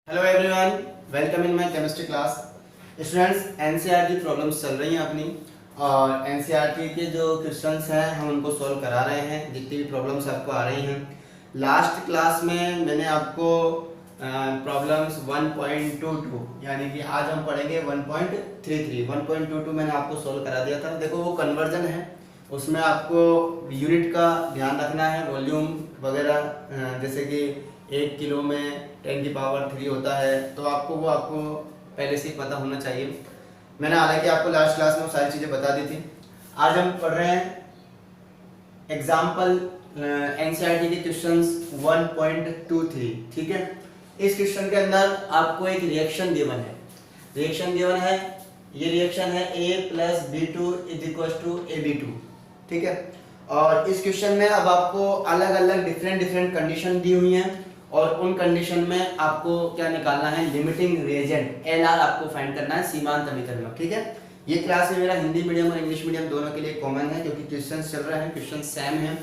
Hello everyone, welcome in my chemistry class. Students, NCERT problems चल रही हैं अपनी, और एनसीईआरटी के जो क्वेश्चंस हैं हम उनको सॉल्व करा रहे हैं। जितनी भी प्रॉब्लम्स आपको आ रही हैं, लास्ट क्लास में मैंने आपको प्रॉब्लम्स 1.22 यानी कि आज हम पढ़ेंगे 1.33। 1.22 मैंने आपको सॉल्व करा दिया था। देखो वो कन्वर्जन है, उसमें आपको यूनिट का ध्यान रखना है, वॉल्यूम वगैरह, जैसे कि 1 किलो में 10⁻³ होता है, तो आपको पहले से ही पता होना चाहिए। मैंने हालांकि आपको लास्ट क्लास में वो सारी चीज़ें बता दी थी। आज हम पढ़ रहे हैं एग्जाम्पल एनसीईआरटी के क्वेश्चंस 1.23। ठीक है, इस क्वेश्चन के अंदर आपको एक रिएक्शन गिवन है। ये रिएक्शन है A+B2 = AB2। ठीक है, और इस क्वेश्चन में अब आपको अलग अलग डिफरेंट कंडीशन दी हुई हैं, और उन कंडीशन में आपको क्या निकालना है, लिमिटिंग रिएजेंट LR आपको फाइंड करना है, सीमांत अभिकर्मक। ठीक है, ये क्लास में मेरा हिंदी मीडियम और इंग्लिश मीडियम दोनों के लिए कॉमन है, क्योंकि क्वेश्चंस चल रहे हैं, क्वेश्चन सेम हैं।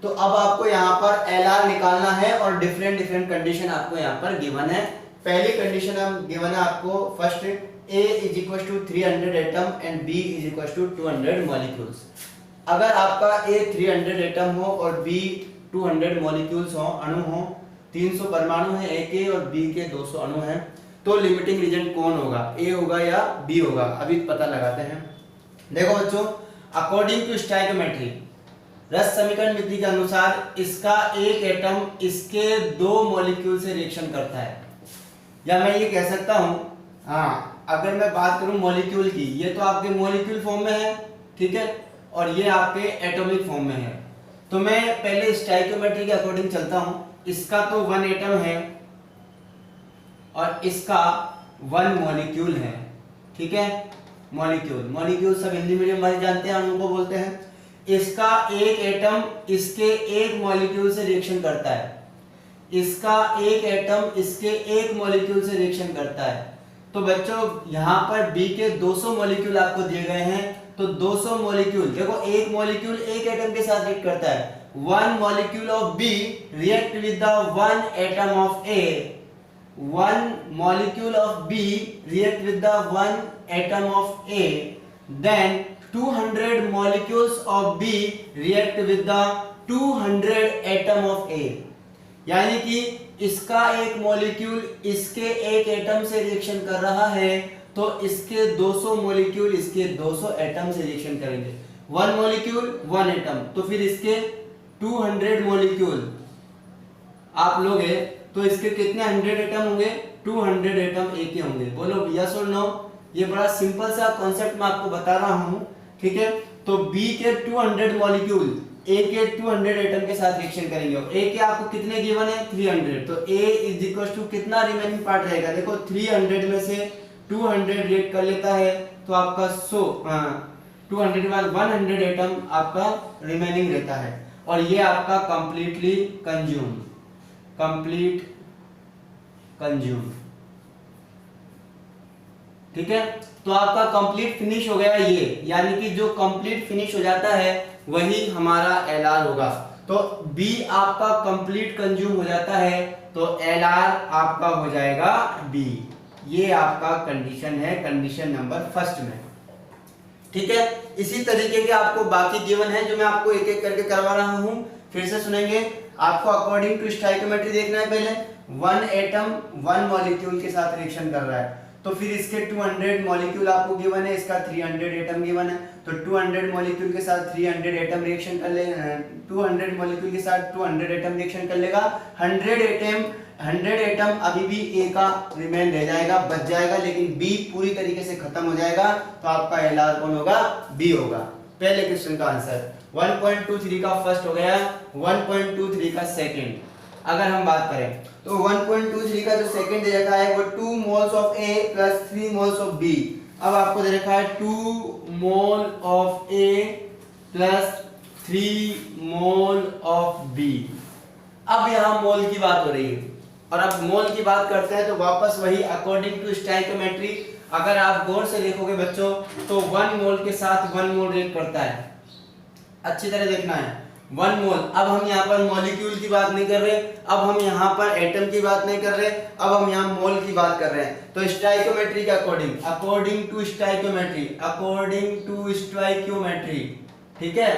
तो अब आपको यहाँ पर LR निकालना है, और डिफरेंट कंडीशन आपको यहाँ पर गिवन है। पहली कंडीशन हम गिवन है आपको, first A = 300 atom and B = 200 molecules. अगर आपका A 300 एटम हो और B 200 मॉलिक्यूल्स हो, अणु हो, 300 परमाणु है A के और B के 200 अणु हैं, तो लिमिटिंग रीजन कौन होगा, A होगा या B होगा? अभी पता लगाते हैं। देखो बच्चों, अकॉर्डिंग टू स्टोइकियोमेट्री, रस समीकरण विधि के अनुसार इसका एक एटम इसके 2 मॉलिक्यूल से रिएक्शन करता है। या मैं ये कह सकता हूं, हाँ, अगर मैं बात करूं मॉलिक्यूल की, ये तो आपके मॉलिक्यूल फॉर्म में है, ठीक है, और ये आपके एटॉमिक फॉर्म में है। तो मैं पहले स्टोइकियोमेट्री के अकॉर्डिंग चलता हूं। इसका तो 1 एटम है और इसका 1 मॉलिक्यूल है। ठीक है, मॉलिक्यूल सब हिंदी मीडियम वाले जानते हैं, उनको बोलते हैं। इसका एक एटम इसके एक मॉलिक्यूल से रिएक्शन करता है, इसका एक एटम इसके एक मॉलिक्यूल से रिएक्शन करता है। तो बच्चों यहाँ पर B के 200 मॉलिक्यूल आपको दिए गए हैं, तो 200 मॉलिक्यूल, देखो एक मॉलिक्यूल एक एटम के साथ रिएक्ट करता है। 1 molecule of B react with the 1 atom of A. 1 molecule of B react with the 1 atom of A. Then 200 molecules of B react with the 200 atom of A. यानी कि इसका एक molecule इसके एक एटम से reaction कर रहा है, तो इसके 200 मॉलिक्यूल इसके 200 एटम से रिएक्शन करेंगे। 1 मॉलिक्यूल 1 एटम, तो फिर इसके 200 मॉलिक्यूल आप लोगे, तो इसके कितने 100 एटम होंगे? 200 एटम ए के होंगे। बोलो यस और नो। ये बड़ा सिंपल सा कॉन्सेप्ट मैं आपको बता रहा हूं। ठीक है, तो B के 200 मॉलिक्यूल A के 200 एटम के साथ रिएक्शन करेंगे, और A के आपको कितने गिवन है? 300। तो A = कितना रिमेनिंग पार्ट रहेगा? देखो 300 में से 200 रिएक्ट कर लेता है, तो आपका 100, 200 के बाद 100 एटम आपका रिमेनिंग रहता है, और ये आपका कंप्लीटली कंज्यूम। ठीक है, तो आपका कंप्लीट फिनिश हो गया ये, यानी कि जो कंप्लीट फिनिश हो जाता है वही हमारा LR होगा। तो B आपका कंप्लीट कंज्यूम हो जाता है, तो LR आपका हो जाएगा B। ये आपका कंडीशन है, कंडीशन नंबर फर्स्ट में। ठीक है, इसी तरीके के आपको बाकी गिवन है, जो मैं आपको एक एक करके करवा रहा हूं। फिर से सुनेंगे। आपको अकॉर्डिंग टू स्टोइकियोमेट्री देखना है। पहले 1 एटम 1 मॉलिक्यूल के साथ रिएक्शन कर रहा है, तो फिर इसके 200 मॉलिक्यूल आपको गिवन है, इसका 300 एटम गिवन है, तो 200 मॉलिक्यूल के साथ 300 एटम रिएक्शन कर ले, 200 मॉलिक्यूल के साथ 200 एटम रिएक्शन कर लेगा। 100 एटम अभी भी A का रिमेन रह जाएगा, बच जाएगा, लेकिन B पूरी तरीके से खत्म हो जाएगा, तो आपका LR कौन होगा? B होगा। पहले क्वेश्चन का आंसर 1.23 का फर्स्ट हो गया। 1.23 का सेकंड अगर हम बात करें, तो 1.23 का जो सेकंड दे रखा है वो 2 moles of A plus 3 moles of B। अब आपको दे रखा है 2 mole of A plus 3 mole of B। अब यहाँ मोल की बात हो रही है, और अब मोल की बात करते हैं तो वापस वही अकॉर्डिंग टू स्टोइकियोमेट्री। अगर आप गौर से देखोगे बच्चों, तो 1 मोल के साथ 1 मोल रिएक्ट करता है। अच्छी तरह देखना है, 1 मोल। अब हम यहाँ पर मॉलिक्यूल की बात नहीं कर रहे, अब हम यहाँ पर एटम की बात नहीं कर रहे, अब हम यहाँ मोल की बात कर रहे हैं। तो स्टोइकियोमेट्री के according, according to stoichiometry, according to stoichiometry, ठीक है।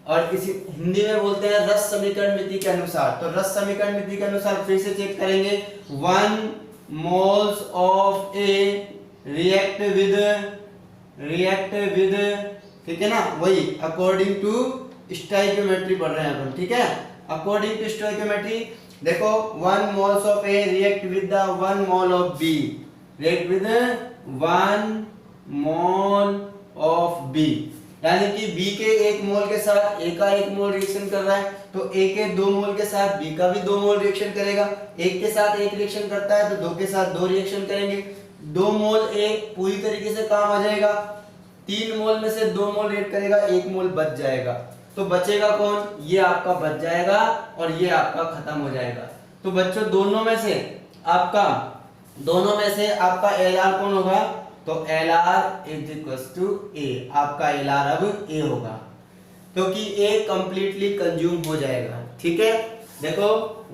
और किसी हिंदी में बोलते हैं रस समीकरण विधि के अनुसार। तो रस समीकरण विधि के अनुसार फिर से चेक करेंगे, 1 moles of A react with, ठीक है ना, वही अकॉर्डिंग टू स्टोइकियोमेट्री पढ़ रहे हैं अपन, ठीक है। अकॉर्डिंग टू स्टोइकियोमेट्री देखो 1 moles of A react with the 1 mole of B, react with 1 mole of B, यानी कि B के 1 मोल के साथ A का 1 मोल रिएक्शन कर रहा है, तो A के 2 मोल के साथ B का भी 2 मोल रिएक्शन करेगा। 1 के साथ 1 रिएक्शन करता है तो 2 के साथ 2 रिएक्शन करेंगे। 2 मोल A पूरी तरीके से काम आ जाएगा, 3 मोल में से 2 मोल रिएक्ट करेगा, 1 मोल बच जाएगा। तो बचेगा कौन, ये आपका बच जाएगा और ये आपका खत्म हो जाएगा। तो बच्चों दोनों में से आपका LR कौन होगा, तो LR is equal to A, आपका LR अब A होगा, क्योंकि A कंप्लीटली कंज्यूम हो जाएगा, ठीक है। देखो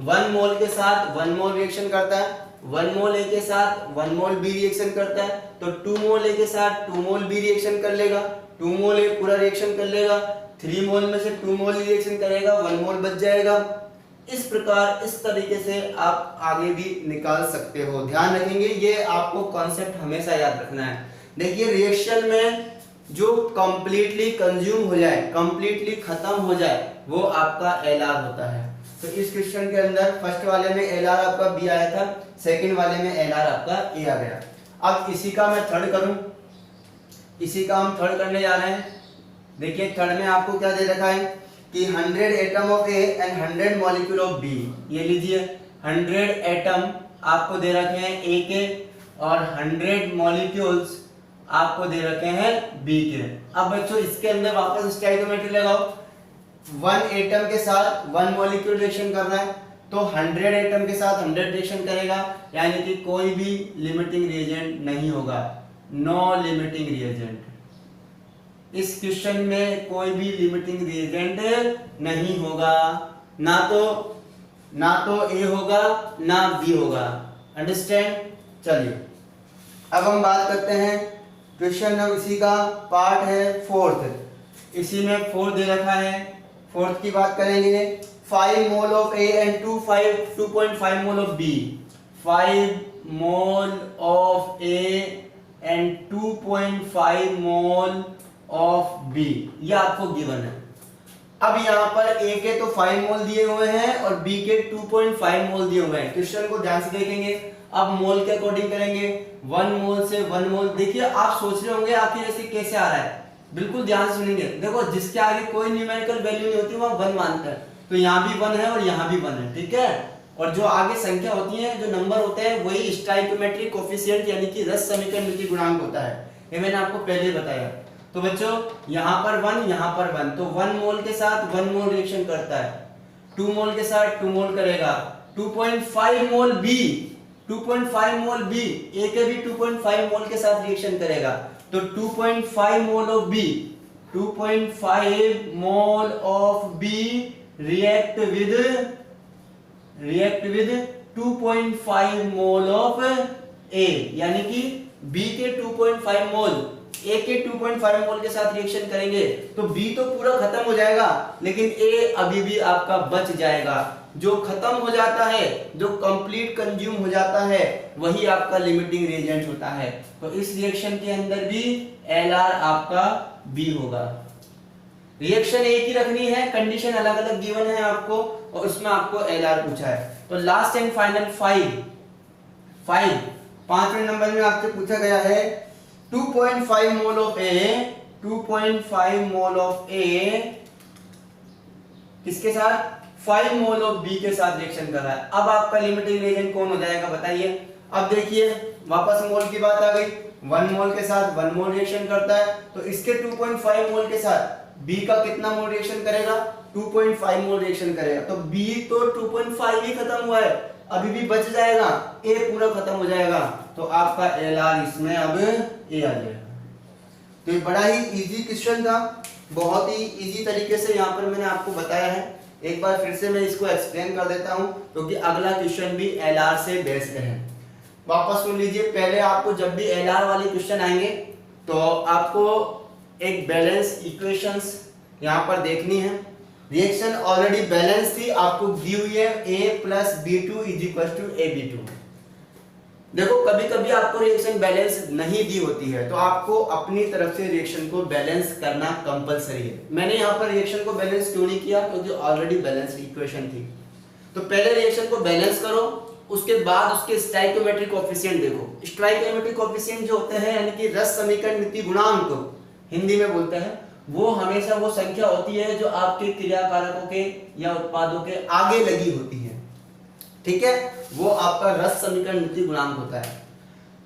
1 मोल के साथ 1 मोल रिएक्शन करता है, 1 मोल A के साथ 1 मोल B रिएक्शन करता है, तो 2 मोल A के साथ 2 मोल B रिएक्शन कर लेगा, 2 मोल A पूरा रिएक्शन कर लेगा, 3 मोल में से 2 मोल रिएक्शन करेगा, 1 मोल बच जाएगा। इस प्रकार इस तरीके से आप आगे भी निकाल सकते हो। ध्यान रखेंगे, ये आपको कॉन्सेप्ट हमेशा याद रखना है। देखिए रिएक्शन में जो कंप्लीटली कंज्यूम हो जाए, कंप्लीटली खत्म हो जाए, वो आपका LR होता है। तो इस क्वेश्चन के अंदर फर्स्ट वाले में LR आपका B आया था, सेकंड वाले में LR आपका A आ गया। अब इसी का मैं थर्ड करूं, इसी का हम थर्ड करने जा रहे हैं। देखिए थर्ड में आपको क्या दे रखा है कि 100 atom of A and 100 molecule of B। ये लीजिए 100 एटम आपको दे रखे हैं A के और 100 मॉलिक्यूल्स आपको दे रखे हैं B के। अब बच्चों इसके अंदर वापस स्टोइकियोमेट्री लगाओ, 1 एटम के साथ 1 मॉलिक्यूल रिएक्शन कर रहा है, तो 100 एटम के साथ 100 रिएक्शन करेगा, यानी कि कोई भी लिमिटिंग रिएजेंट नहीं होगा, नो लिमिटिंग रिएजेंट। इस क्वेश्चन में कोई भी लिमिटिंग रिएजेंट नहीं होगा, ना तो A होगा ना B होगा, अंडरस्टैंड। चलिए अब हम बात करते हैं क्वेश्चन नंबर, इसी का पार्ट है फोर्थ, इसी में 4 दे रखा है, फोर्थ की बात करेंगे। 5 mole of A and 2.5 mole of B, 5 mole of A and 2.5 mole of B, ये आपको गिवन है। अब यहाँ पर A के तो 5 मोल दिए हुए हैं और B के 2.5 मोल दिए हुए हैं। क्वेश्चन को ध्यान से देखेंगे, अब मोल के अकॉर्डिंग करेंगे, 1 मोल से 1 मोल। देखिए आप सोच रहे होंगे आखिर ऐसे कैसे आ रहा है, बिल्कुल ध्यान से सुनेंगे। देखो जिसके आगे कोई न्यूमेरिकल वैल्यू नहीं होती वहां 1 मानता है, तो यहाँ भी 1 है और यहाँ भी 1 है, ठीक है। और जो आगे संख्या होती है, जो नंबर होते हैं, वही स्टोइकियोमेट्रिक कोएफिशिएंट यानी कि रस समीकरण विधि गुणांक होता है, ये मैंने आपको पहले बताया। तो बच्चों यहाँ पर 1, यहाँ पर 1, तो 1 मोल के साथ 1 मोल रिएक्शन करता है, 2 मोल के साथ 2 मोल करेगा, 2.5 मोल B, 2.5 मोल B, A के भी 2.5 मोल के साथ रिएक्शन करेगा, तो 2.5 mole of B, 2.5 mole of B react with 2.5 mole of A, यानी कि B के 2.5 मोल A के 2.5 मोल के साथ रिएक्शन करेंगे, तो B तो पूरा खत्म हो जाएगा, लेकिन A अभी भी आपका बच जाएगा। जो खत्म हो जाता है, जो कंप्लीट कंज्यूम हो जाता है, वही आपका लिमिटिंग रिएजेंट होता है। तो इस रिएक्शन के अंदर भी LR आपका B होगा। रिएक्शन एक ही रखनी है, कंडीशन अलग अलग गिवन है आपको, और उसमें आपको LR पूछा है। तो लास्ट एंड फाइनल 5वें नंबर में आपसे पूछा गया है 2.5 mole of A, 2.5 mole of A किसके साथ, 5 मोल ऑफ B के साथ रिएक्शन कर रहा है। अब आपका लिमिटिंग रिएजेंट कौन हो जाएगा बताइए। अब देखिए वापस मोल की बात आ गई, 1 मोल के साथ 1 मोल रिएक्शन करता है, तो इसके 2.5 मोल के साथ B का कितना मोल रिएक्शन करेगा, 2.5 मोल रिएक्शन करेगा, तो B तो 2.5 ही खत्म हुआ है, अभी भी बच जाएगा, A पूरा खत्म हो जाएगा, तो आपका LR इसमें अब A आ जाएगा। तो ये बड़ा ही इजी क्वेश्चन था, बहुत ही इजी तरीके से यहाँ पर मैंने आपको बताया है। एक बार फिर से मैं इसको एक्सप्लेन कर देता हूँ क्योंकि अगला क्वेश्चन भी एलआर से बेस्ड है। वापस सुन लीजिए, पहले आपको जब भी एलआर वाले क्वेश्चन आएंगे तो आपको एक बैलेंस इक्वेशंस यहाँ पर देखनी है। रिएक्शन ऑलरेडी बैलेंस थी, आपको दी हुई है a plus b2 is equal to ab2। देखो कभी कभी आपको रिएक्शन बैलेंस नहीं दी होती है तो आपको अपनी तरफ से रिएक्शन को बैलेंस करना कंपलसरी है। मैंने यहाँ पर रिएक्शन को बैलेंस क्यों नहीं किया, क्योंकि ऑलरेडी बैलेंस इक्वेशन थी। तो पहले रिएक्शन को बैलेंस करो, उसके बाद उसके स्टोइकियोमेट्रिक कोएफिशिएंट देखो। स्टोइकियोमेट्रिक कोएफिशिएंट जो होते हैं यानी कि रस समीकरण मिति गुणांक हिंदी में बोलते हैं, वो हमेशा वो संख्या होती है जो आपके क्रियाकारकों के या उत्पादों के आगे लगी होती है। ठीक है, वो आपका रस समीकरण मिति गुणांक होता है।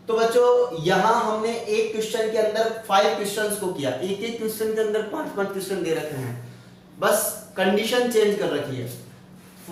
तो बच्चों यहाँ हमने एक क्वेश्चन के अंदर 5 क्वेश्चंस को किया, एक एक क्वेश्चन के अंदर 5-5 क्वेश्चन दे रखे हैं, बस कंडीशन चेंज कर रखी है।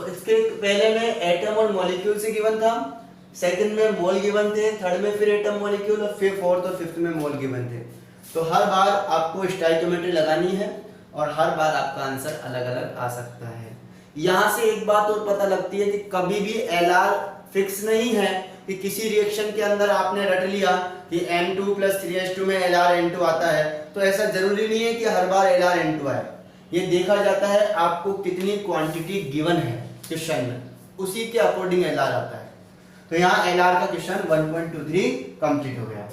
इसके पहले में एटम और मॉलिक्यूल से गिवन था, सेकंड में मोल गिवन थे, थर्ड में फिर एटम मॉलिक्यूल और फिर फोर्थ और फिफ्थ में मोल गिवन थे। तो हर बार आपको स्टोइकियोमेट्री लगानी है और हर बार आपका आंसर अलग अलग आ सकता है। यहाँ से एक बात और पता लगती है कि कभी भी एलआर फिक्स नहीं है कि किसी रिएक्शन के अंदर आपने रट लिया कि N2 + 3H2 में एलआर N2 आता है, तो ऐसा जरूरी नहीं है कि हर बार एलआर N2 आए। ये देखा जाता है आपको कितनी क्वांटिटी गिवन है क्वेश्चन में, उसी के अकॉर्डिंग एलआर आता है। तो यहाँ एलआर का क्वेश्चन 1.23 कंप्लीट हो गया।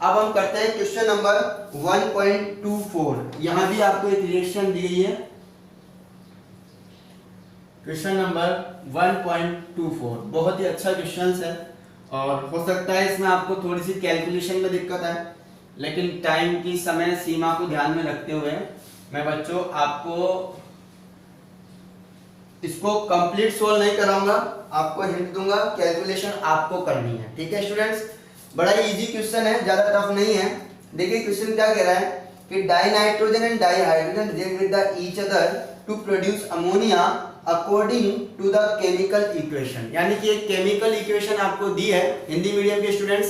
अब हम करते हैं क्वेश्चन नंबर 1.24। यहाँ भी आपको एक रिएक्शन दी गई है, क्वेश्चन नंबर 1.24 बहुत ही अच्छा क्वेश्चन है और हो सकता है इसमें आपको थोड़ी सी कैलकुलेशन में दिक्कत है, लेकिन टाइम की समय सीमा को ध्यान में रखते हुए मैं बच्चों आपको इसको कंप्लीट सोल्व नहीं कराऊंगा, आपको हिंट दूंगा, कैलकुलेशन आपको करनी है। ठीक है स्टूडेंट्स, बड़ा ही इजी क्वेश्चन है, ज्यादा टफ नहीं है। देखिए क्वेश्चन क्या कह रहा है कि dinitrogen and dihydrogen react with each other to produce ammonia according to the chemical equation. यानी कि एक केमिकल इक्वेशन आपको दी है। हिंदी मीडियम के स्टूडेंट्स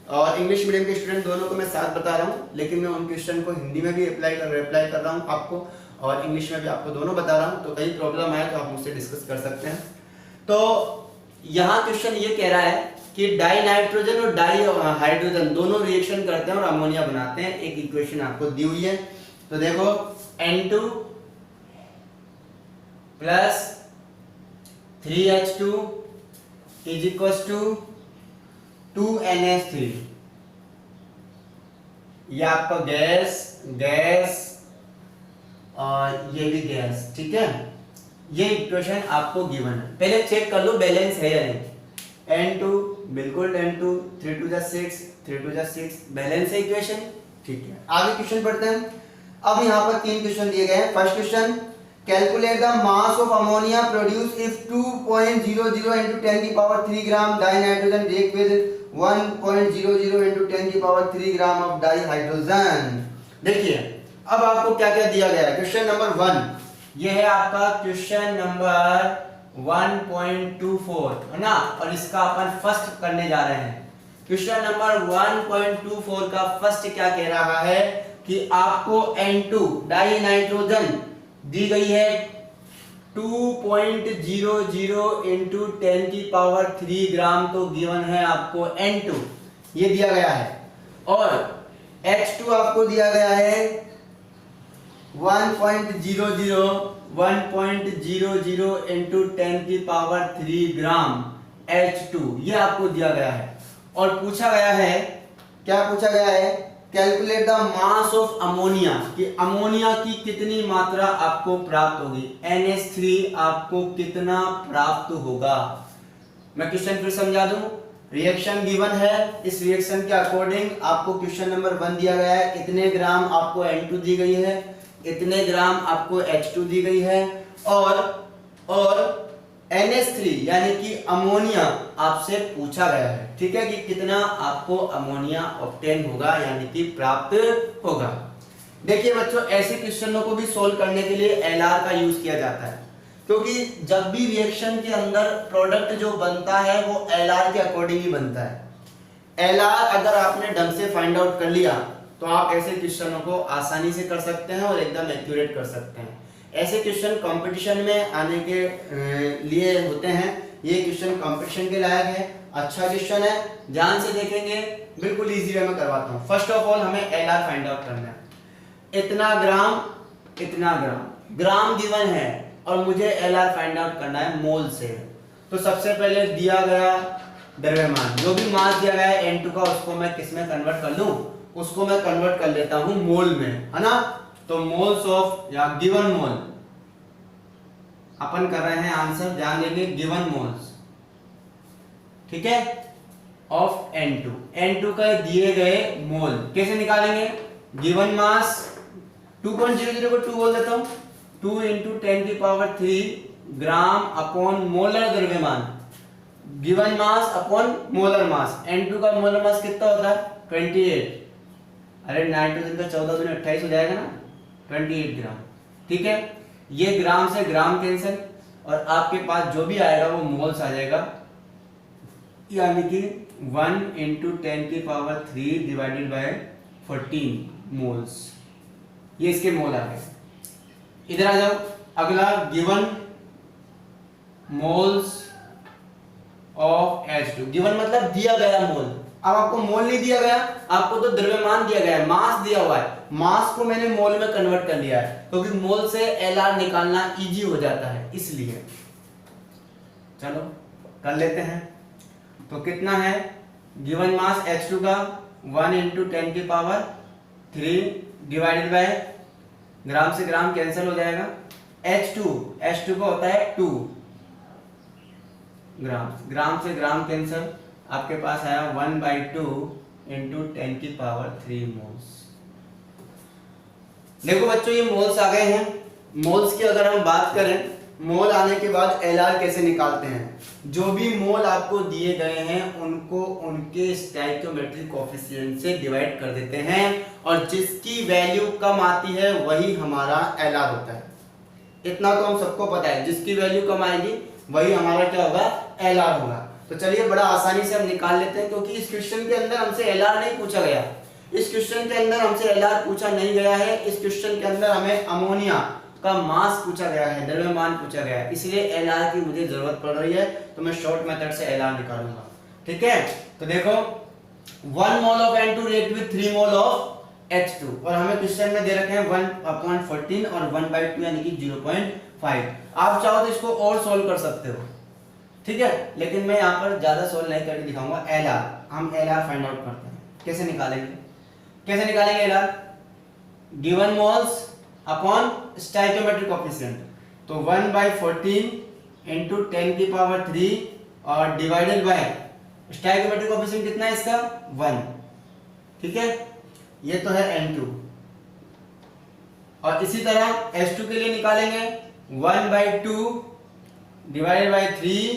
और इंग्लिश मीडियम के स्टूडेंट दोनों को मैं साथ बता रहा हूँ, लेकिन मैं उन क्वेश्चन को हिंदी में भी रिप्लाई कर रहा हूँ आपको और इंग्लिश में भी आपको दोनों बता रहा हूँ। तो कहीं प्रॉब्लम आए तो आप मुझसे डिस्कस कर सकते हैं। तो यहाँ क्वेश्चन ये कह रहा है कि डाई नाइट्रोजन और डाई हाइड्रोजन दोनों रिएक्शन करते हैं और अमोनिया बनाते हैं। एक इक्वेशन आपको दी हुई है, तो देखो N2 plus 3H2 is equal to 2NH3। ये आपका गैस और ये भी गैस। ठीक है, ये इक्वेशन आपको गिवन है। पहले चेक कर लो बैलेंस है या नहीं। N2 बिल्कुल N2, 3 2 6, 3 2 6 बैलेंस है इक्वेशन। ठीक है, आगे क्वेश्चन पढ़ते हैं। अब यहाँ पर 3 क्वेश्चन दिए गए हैं। First question, calculate the mass of ammonia produce if 2.00 into 10 की power 3 gram die nitrogen react with 1.00 into 10 की power 3 gram of di hydrogen. देखिए अब आपको क्या क्या दिया गया है। क्वेश्चन नंबर 1 ये है आपका क्वेश्चन नंबर 1.24 है ना, और इसका अपन फर्स्ट करने जा रहे हैं। क्वेश्चन नंबर 1.24 का फर्स्ट क्या कह रहा है कि आपको N2 डाई नाइट्रोजन दी गई है 2.00 into 10 की पावर 3 ग्राम, तो गिवन है आपको N2 ये दिया गया है, और H2 आपको दिया गया है 1.00 into 10 की पावर 3 ग्राम H2 ये आपको दिया गया है। और पूछा गया है, क्या पूछा गया है, calculate the mass of ammonia कि अमोनिया की कितनी मात्रा आपको प्राप्त होगी, NH3 आपको कितना प्राप्त होगा। मैं क्वेश्चन फिर समझा दूं, रिएक्शन गिवन है, इस रिएक्शन के अकॉर्डिंग आपको क्वेश्चन नंबर 1 दिया गया है, इतने ग्राम आपको N2 दी गई है, इतने ग्राम आपको H2 दी गई है, और NH3 यानी कि अमोनिया आपसे पूछा गया है। ठीक है, कि कितना आपको अमोनिया ऑब्टेन होगा यानी कि प्राप्त होगा। देखिए बच्चों, ऐसे क्वेश्चनों को भी सोल्व करने के लिए LR का यूज किया जाता है, क्योंकि जब भी रिएक्शन के अंदर प्रोडक्ट जो बनता है वो LR के अकॉर्डिंग ही बनता है। LR अगर आपने ढंग से फाइंड आउट कर लिया तो आप ऐसे क्वेश्चनों को आसानी से कर सकते हैं और एकदम एक्यूरेट कर सकते हैं। ऐसे क्वेश्चन कंपटीशन में आने के लिए होते हैं। ये क्वेश्चन कंपटीशन के लायक है, अच्छा क्वेश्चन है, ध्यान से देखेंगे, बिल्कुल इजी वे में करवाता हूँ। फर्स्ट ऑफ ऑल हमें एलआर फाइंड आउट करना है। इतना ग्राम ग्राम गिवन है और मुझे एलआर फाइंड आउट करना है मोल से। तो सबसे पहले दिया गया द्रव्यमान, जो भी मास दिया गया है N2 का, उसको मैं किस में कन्वर्ट कर लूं? उसको मैं कन्वर्ट कर लेता हूं मोल में, है ना। तो मोल्स ऑफ या गिवन मोल अपन कर रहे हैं आंसर, ध्यान देंगे, गिवन मोल्स, ठीक है, ऑफ N2 का दिए गए मोल कैसे निकालेंगे? गिवन मास 2.00 को 2 बोल देता हूं, 2 × 10⁻³ ग्राम अपॉन मोलर द्रव्यमान, given mass upon molar mass. N2 का मोलर मास कितना होता है? 28। अरे नाइट्रोजन का 14 दूनी 28 हो जाएगा ना, 28 ग्राम, ठीक है। ये ग्राम से ग्राम कैंसिल और आपके पास जो भी आएगा वो मोल्स आ जाएगा, यानी कि 1 × 10⁻³ डिवाइडेड बाय 14 मोल्स। ये इसके मोल आ गए। इधर आ जाओ, अगला given moles of H2। Given मतलब दिया गया मोल। अब आपको मोल नहीं दिया गया, आपको तो द्रव्यमान दिया गया है, मास दिया हुआ है, मास को मैंने मोल में कन्वर्ट कर लिया है, क्योंकि मोल से एलआर निकालना इजी हो जाता है, इसलिए। चलो कर लेते हैं। तो कितना है गिवन मास H2 का? 1 × 10⁻³ डिवाइडेड बाय, ग्राम से ग्राम कैंसिल हो जाएगा, H2 का होता है 2 ग्राम से ग्राम कैंसिल, आपके पास आया 1/2 × 10⁻³ मोल्स। देखो बच्चों, ये मोल्स आ गए हैं। मोल्स की अगर हम बात करें, मोल आने के बाद एलआर कैसे निकालते हैं? जो भी मोल आपको दिए गए हैं उनको उनके स्टोइकियोमेट्रिक कोएफिशिएंट से डिवाइड कर देते हैं और जिसकी वैल्यू कम आती है वही हमारा एलआर होता है। इतना तो हम सबको पता है, जिसकी वैल्यू कम आएगी वही हमारा क्या होगा? एलआर होगा। तो चलिए बड़ा आसानी से हम निकाल लेते हैं, क्योंकि इस क्वेश्चन के अंदर हमसे एलआर नहीं पूछा गया। इस क्वेश्चन के अंदर हमसे एलआर पूछा नहीं गया है। इस क्वेश्चन के अंदर हमें अमोनिया का मास पूछा गया है, द्रव्यमान पूछा गया है, इसलिए एलआर की मुझे जरूरत पड़ रही है। तो मैं शॉर्ट मेथड से एलआर निकालूंगा, ठीक है। तो देखो 1 mole of N2 react with 3 mole of H2 और हमें क्वेश्चन में दे रखे हैं 1/14 और 1/2 यानी कि 0.5। आप चाहो तो इसको और सोल्व कर सकते हो, ठीक है, लेकिन मैं यहाँ पर ज्यादा सोल्व नहीं करके दिखाऊंगा। एलआर, हम एलआर फाइंड आउट करते हैं। कैसे निकालेंगे LR? Given moles upon stoichiometric coefficient, तो 1/14 × 10⁻³ और डिवाइडेड बाय स्टोइकियोमेट्रिक कोएफिशिएंट कितना है इसका? 1, ठीक है। ये तो है N2 और इसी तरह H2 के लिए निकालेंगे 1/2 डिवाइडेड बाय 3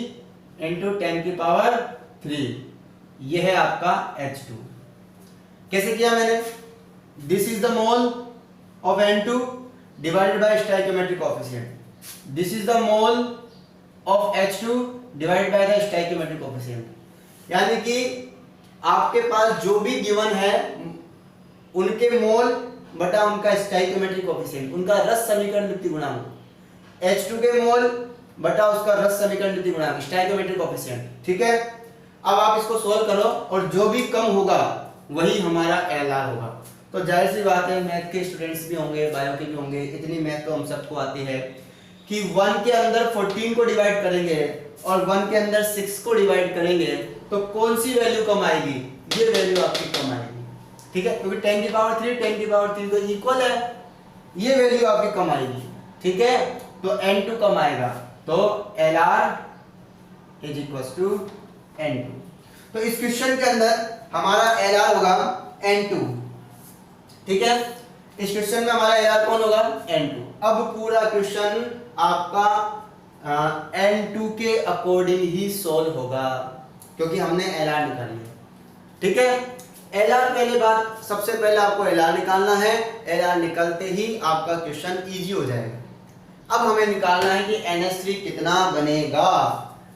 × 10⁻³। ये है आपका H2। कैसे किया मैंने? This is the mole of N2 divided by stoichiometric coefficient. This is the mole of H2 divided by the stoichiometric coefficient. यानी कि आपके पास जो भी गिवन है उनके मोल बटा उनका स्टोइकियोमेट्रिक कोएफिशिएंट, उनका रस समीकरण द्वितीय गुणांक, H2 के मोल बटा उसका रस समीकरण द्वितीय गुणांक, स्टोइकियोमेट्रिक कोएफिशिएंट, ठीक है। अब आप इसको सोल्व करो और जो भी कम होगा वही हमारा एलआर होगा। तो जाहिर सी बात है, मैथ के स्टूडेंट्स भी होंगे, बायो के भी होंगे, इतनी मैथ तो हम सबको आती है कि 1 के अंदर 14 को डिवाइड करेंगे और 1 के अंदर 6 को डिवाइड करेंगे तो कौन सी वैल्यू कम आएगी? ये वैल्यू आपकी कम आएगी, ठीक है, क्योंकि 10⁻³ तो इक्वल है, ये वैल्यू आपकी कम आएगी, ठीक है। तो N2 कम आएगा, तो LR = N2। तो इस क्वेश्चन के अंदर हमारा LR होगा N2, ठीक है। इस क्वेश्चन में हमारा एलआर कौन होगा? N2। अब पूरा क्वेश्चन आपका N2 के अकॉर्डिंग ही सॉल्व होगा, क्योंकि हमने एलआर निकाली है, ठीक है। एलआर पहले बात, सबसे पहले आपको एलआर निकालना है। एलआर निकलते ही आपका क्वेश्चन इजी हो जाएगा। अब हमें निकालना है कि NH3 कितना बनेगा।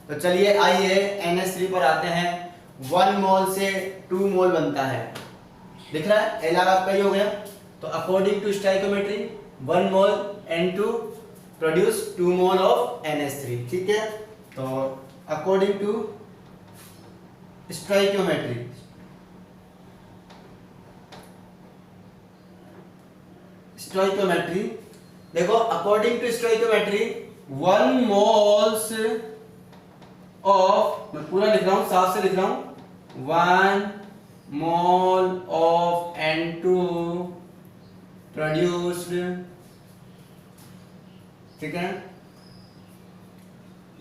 तो चलिए आइए NH3 पर आते हैं। 1 मोल से 2 मोल बनता है, दिख रहा है, एल आर आपका ये हो गया। तो according to stoichiometry 1 mole N2 produce 2 mole of NH3, ठीक है। तो अकॉर्डिंग टू स्टोइकोमेट्री देखो, according to stoichiometry 1 moles of, मैं पूरा लिख रहा हूं, साफ से लिख रहा हूं, 1 मोल ऑफ N2 प्रोड्यूस्ड, ठीक है,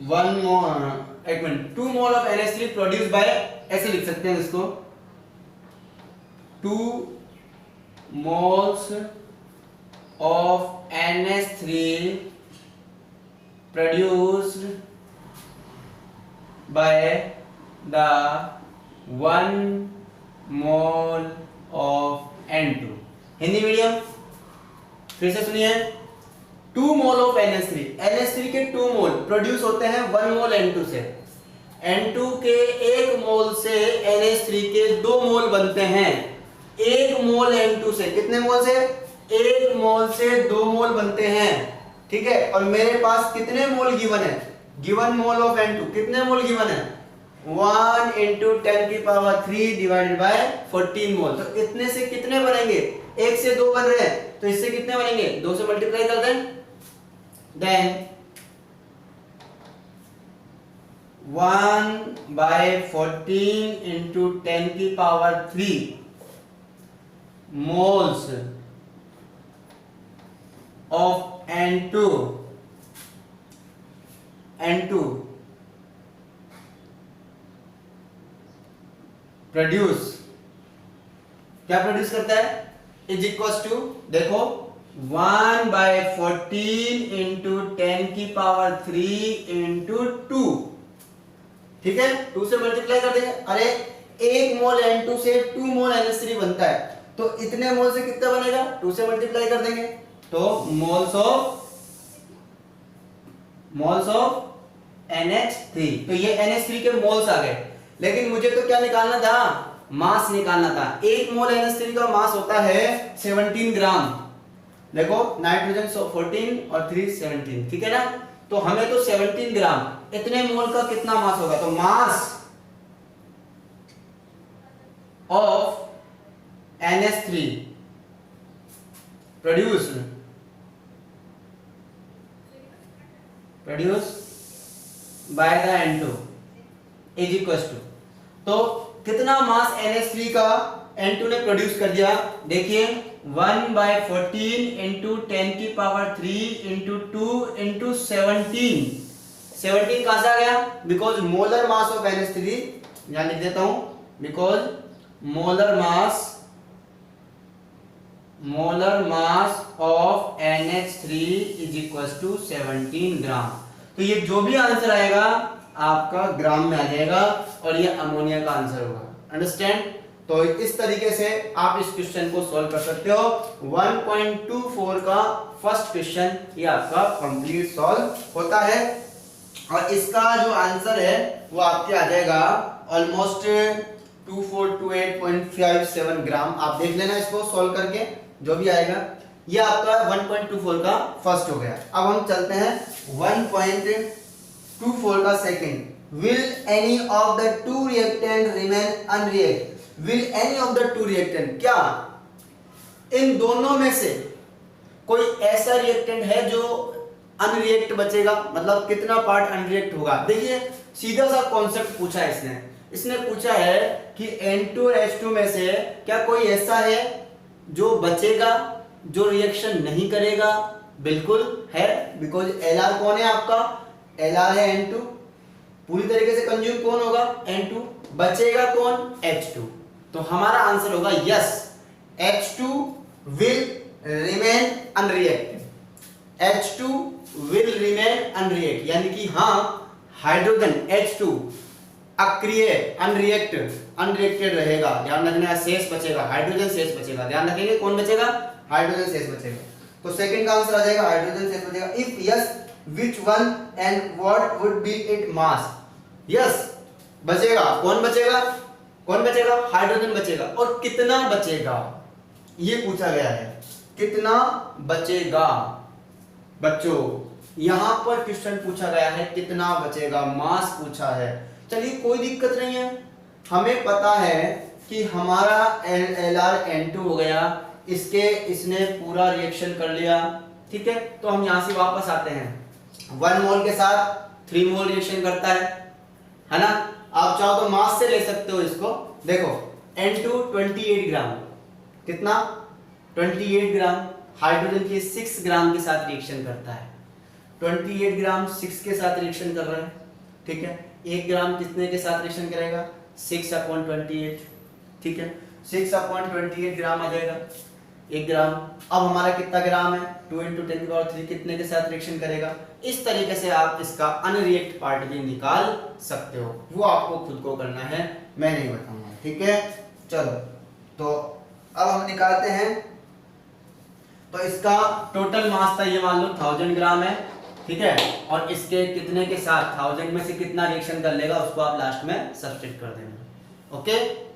1 मोल, एक minute, 2 mole of NH3 produce by, ऐसे लिख सकते हैं इसको, 2 moles of NH3 produced by the 1 mole of N2। Hindi medium फिर से सुनिए, 2 मोल ऑफ NH3 के 2 मोल प्रोड्यूस होते हैं 1 मोल N2 से, N2 के 1 मोल से NH3 के 2 मोल बनते हैं। 1 मोल N2 से, कितने मोल से? 1 मोल से 2 मोल बनते हैं, ठीक है। और मेरे पास कितने मोल गिवन है? गिवन मोल ऑफ N2 कितने मोल गिवन है? 1 into 10⁻³ डिवाइडेड बाय 14 मोल। तो इतने से कितने बनेंगे? 1 से 2 बन रहे हैं, तो इससे कितने बनेंगे? 2 से मल्टीप्लाई कर दें, then 1/14 into 10⁻³ moles of N2 produce, क्या प्रोड्यूस करता है? इज इक्वल टू, देखो 1/14 into 10⁻³ into 2, ठीक है, 2 से मल्टीप्लाई कर देंगे। अरे 1 मोल N2 से 2 मोल NH3 बनता है, तो इतने मोल से कितना बनेगा? 2 से मल्टीप्लाई कर देंगे, तो मोल्स ऑफ NH3। तो ये NH3 के मोल्स आ गए, लेकिन मुझे तो क्या निकालना था? मास निकालना था। 1 मोल NH3 का मास होता है 17 ग्राम। देखो नाइट्रोजन 14 और 3 17, ठीक है ना। तो हमें तो 17 ग्राम, इतने मोल का कितना मास होगा? तो mass of NH3 produced by the N2 is equal to, तो कितना मास NH3 का N2 ने प्रोड्यूस कर दिया? देखिए 1/14 into 10⁻³ into 2 into 17 कहां से आ गया? Because molar mass of NH3, यहां लिख देता हूं, because molar mass of NH3 is equal to 17 gram. तो ये जो भी आंसर आएगा आपका ग्राम में आ जाएगा, और ये अमोनिया का आंसर होगा। अंडरस्टैंड? तो इस तरीके से आप इस क्वेश्चन को सॉल्व कर सकते हो। 1.24 का फर्स्ट क्वेश्चन ये आपका कंप्लीट सॉल्व होता है, और इसका जो आंसर है वो आपके आ जाएगा ऑलमोस्ट 2428.57 ग्राम। आप देख लेना इसको सॉल्व करके, जो भी आएगा। ये आपका 1.24 का फर्स्ट हो गया। अब हम चलते हैं 1.24 का second. Will any of the two reactant remain unreact? Will any of the two reactant, क्या इन दोनों में से कोई ऐसा रिएक्टेंट है जो अनरिएक्ट बचेगा? मतलब कितना पार्ट अनरिएक्ट होगा? देखिए सीधा सा कॉन्सेप्ट पूछा है इसने पूछा है कि N2H2 में से क्या कोई ऐसा है जो बचेगा, जो रिएक्शन नहीं करेगा? बिल्कुल है, बिकॉज Lr कौन है आपका? Lr है N2, पूरी तरीके से कंज्यूम कौन होगा? N2, बचेगा कौन? H2। तो हमारा आंसर होगा yes, H2 will remain unreact, H2 will remain unreact, यानी कि हाँ हाइड्रोजन H2 अक्रिय अनरिएक्टेड रहेगा। ध्यान रखना, शेष बचेगा, हाइड्रोजन शेष बचेगा। ध्यान रखेंगे, कौन बचेगा? हाइड्रोजन शेष बचेगा। तो सेकंड का आंसर आ जाएगा हाइड्रोजन शेष बचेगा। If yes which one and what would be it mass? Yes बचेगा, कौन बचेगा? कौन बचेगा? हाइड्रोजन बचेगा। और कितना बचेगा ये पूछा गया है, कितना बचेगा बच्चों, यहां पर क्वेश्चन पूछा गया है कितना बचेगा, मास पूछा है। चलिए कोई दिक्कत नहीं है, हमें पता है कि हमारा LrN2 हो गया, इसने पूरा रिएक्शन कर लिया, ठीक है। तो हम यहां से वापस आते हैं, 1 मोल के साथ 3 मोल रिएक्शन करता है ना। आप चाहो तो मास से ले सकते हो इसको। देखो N2 28 ग्राम, कितना? 28 ग्राम। हाइड्रोजन के 6 ग्राम के साथ रिएक्शन करता है। 28 ग्राम 6 के साथ रिएक्शन कर रहा है, ठीक है। 1 ग्राम कितने के साथ रिएक्शन करेगा? 6/28, ठीक है। 6/28 ग्राम आ जाएगा 1 ग्राम। अब हमारा कितना ग्राम है? 2 × 10⁻³ कितने के साथ रिएक्शन करेगा? इस तरीके से आप इसका अनरिएक्ट पार्ट भी निकाल सकते हो, वो आपको खुद को करना है, मैं नहीं बताऊंगा, ठीक है। चलो तो अब हम निकालते हैं। तो इसका टोटल मास था, ये मान लो 1000 ग्राम है, ठीक है। और इसके कितने के साथ 1000 में से कितना रिएक्शन कर लेगा उसको आप लास्ट में सब्स्टिट्यूट कर देना, ओके।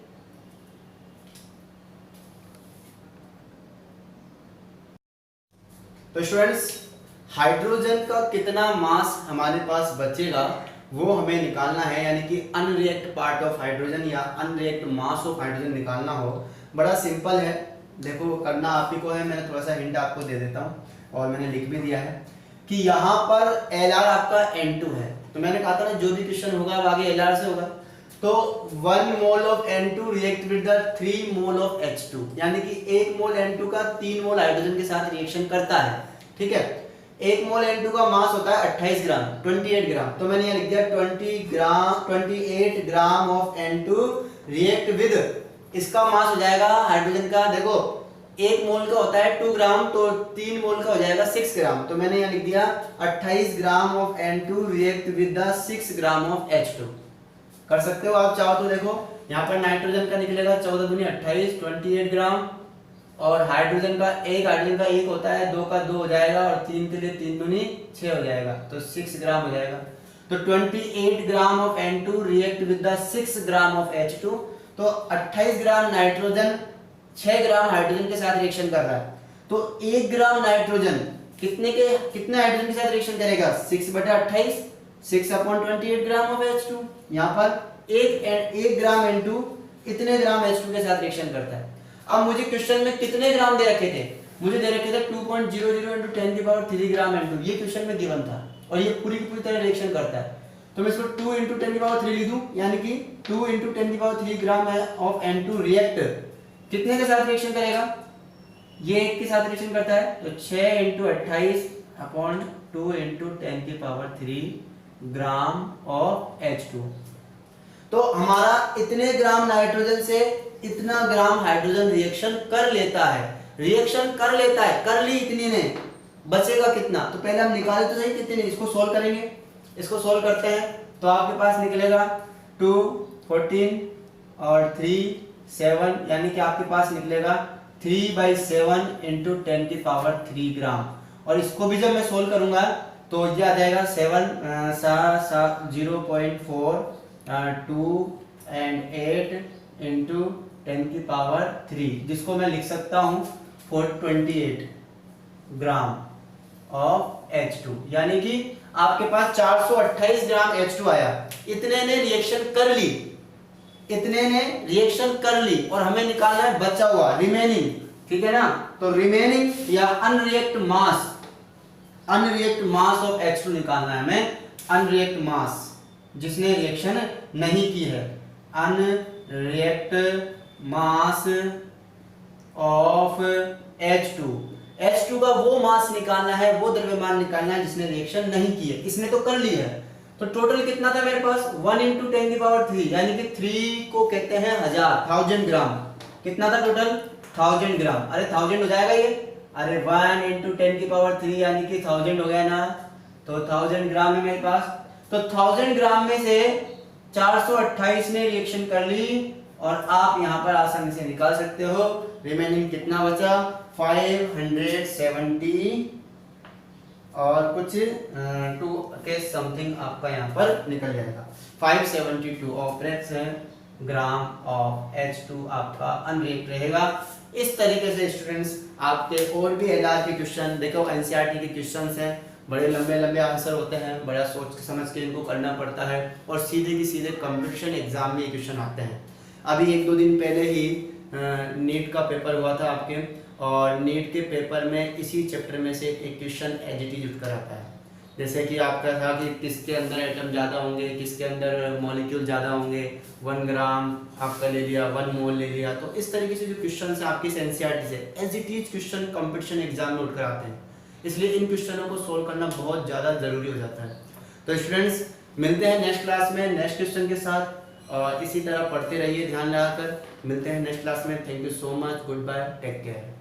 तो स्टूडेंट्स हाइड्रोजन का कितना मास हमारे पास बचेगा वो हमें निकालना है, यानी कि अनरिएक्ट पार्ट ऑफ हाइड्रोजन या अनरिएक्ट मास ऑफ हाइड्रोजन निकालना हो। बड़ा सिंपल है, देखो करना आप ही को है, मैंने थोड़ा सा हिंट आपको दे देता हूँ और मैंने लिख भी दिया है कि यहाँ पर Lr आपका N2 है। तो मैंने कहा था ना जो भी क्वेश्चन होगा अब आगे Lr से होगा। तो 1 mole of N2 react with the 3 mole of H2, यानी कि 1 मोल N2 का 3 मोल हाइड्रोजन के साथ रिएक्शन करता है, ठीक है। 1 मोल N2 का मास होता है 28 ग्राम, 28 ग्राम। तो मैंने यहाँ लिख दिया 28 gram of N2 react with, इसका मास हो जाएगा हाइड्रोजन का, देखो 1 मोल का होता है 2 ग्राम, तो 3 मोल का हो जाएगा 6 ग्राम। तो मैंने यहाँ लिख दिया 28 gram of N2 react with the 6 gram of H2। कर सकते हो आप चाहो तो। देखो यहाँ पर नाइट्रोजन का निकलेगा 14 दूनी 28, 28 ग्राम, और हाइड्रोजन का हाइड्रोजन का 1 होता है, 2 का 2 हो जाएगा, और 3 के लिए 3 दूनी 6 हो जाएगा, तो 6 ग्राम हो जाएगा। तो 28 gram of N2 react with the 6 gram of H2। तो 28 ग्राम नाइट्रोजन 6 ग्राम हाइड्रोजन के साथ रिएक्शन कर रहा है। तो 1 ग्राम नाइट्रोजन कितने हाइड्रोजन के साथ रिएक्शन करेगा? 6/28, 6/28 ग्राम ऑफ H2। यहाँ पर 1 ग्राम N2 इतने ग्राम H2 के साथ रिएक्शन करता है। अब मुझे क्वेश्चन में कितने ग्राम दे रखे थे? मुझे दे रखे थे 2.00 × 10⁻³ ग्राम N2, ये क्वेश्चन में गिवन था, और ये पूरी की पूरी तरह रिएक्शन करता है। तो मैं इसको 2 × 10⁻³ लिख दूं, यानी कि 2 × 10⁻³ ग्राम ऑफ N2 रिएक्ट कितने के साथ रिएक्शन करेगा? ये 1 के साथ रिएक्शन करता है, तो 6 × 28/2 × 10⁻³ ग्राम ऑफ H2। तो हमारा इतने ग्राम नाइट्रोजन से इतना ग्राम हाइड्रोजन रिएक्शन कर लेता है, कर ली इतनी ने, बचेगा कितना? तो पहले हम निकाले तो सही कितने, इसको सोल्व करेंगे। इसको सोल्व करते हैं तो आपके पास निकलेगा 2, 14 और 3, 7, यानी कि आपके पास निकलेगा 3/7 × 10⁻³ ग्राम। और इसको भी जब मैं सोल्व करूंगा तो ये आ जाएगा 0.4 2 and 8 × 10⁻³, जिसको मैं लिख सकता हूं 428 ग्राम ऑफ H2, यानी कि आपके पास 428 ग्राम H2 आया। इतने ने रिएक्शन कर ली, और हमें निकालना है बचा हुआ रिमेनिंग, ठीक है ना। तो रिमेनिंग या अनरिएक्ट मास ऑफ H2 निकालना है हमें, अनरिएक्ट मास जिसने रिएक्शन नहीं की है, अनरिएक्ट मास ऑफ H2 का वो मास निकालना है, वो द्रव्यमान निकालना है जिसने रिएक्शन नहीं की है। इसने तो कर ली है। तो टोटल कितना था मेरे पास? 1 × 10⁻³, यानी कि 3 को कहते हैं 1000 ग्राम। कितना था टोटल? 1000 ग्राम। अरे 1000 हो जाएगा ये, अरे 1 × 10⁻³ यानी कि 1000 हो गया ना। तो 1000 ग्राम है मेरे पास। तो 1000 ग्राम में से 428 ने रिएक्शन कर ली, और आप यहां पर आसानी से निकाल सकते हो रिमेनिंग कितना बचा, 570 और कुछ 2 के समथिंग आपका यहां पर निकल जाएगा, 572 ऑपरेट्स है ग्राम ऑफ H2 आपका अनरिएक्ट रहेगा। इस तरीके से स्टूडेंट्स आपके और भी LR के क्वेश्चन देखो, NCERT के क्वेश्चंस हैं, बड़े लंबे लंबे आंसर होते हैं, बड़ा सोच समझ के इनको करना पड़ता है और सीधे की सीधे कंपटीशन एग्जाम में ये क्वेश्चन आते हैं। अभी 1-2 दिन पहले ही नीट का पेपर हुआ था आपके, और नीट के पेपर में इसी चैप्टर में से एक क्वेश्चन एज इट इज उठकर आता है। जैसे कि आपका था कि किसके अंदर एटम ज़्यादा होंगे, किसके अंदर मॉलिक्यूल ज़्यादा होंगे, 1 ग्राम आपका ले लिया, 1 मोल ले लिया। तो इस तरीके से जो क्वेश्चन है आपके NCERT से as it is question competition exam में उठकर आते हैं, इसलिए इन क्वेश्चनों को सोल्व करना बहुत ज़्यादा ज़रूरी हो जाता है। तो स्टूडेंट्स मिलते हैं नेक्स्ट क्लास में नेक्स्ट क्वेश्चन के साथ, और इसी तरह पढ़ते रहिए ध्यान लगाकर। मिलते हैं नेक्स्ट क्लास में। Thank you so much, goodbye, take care.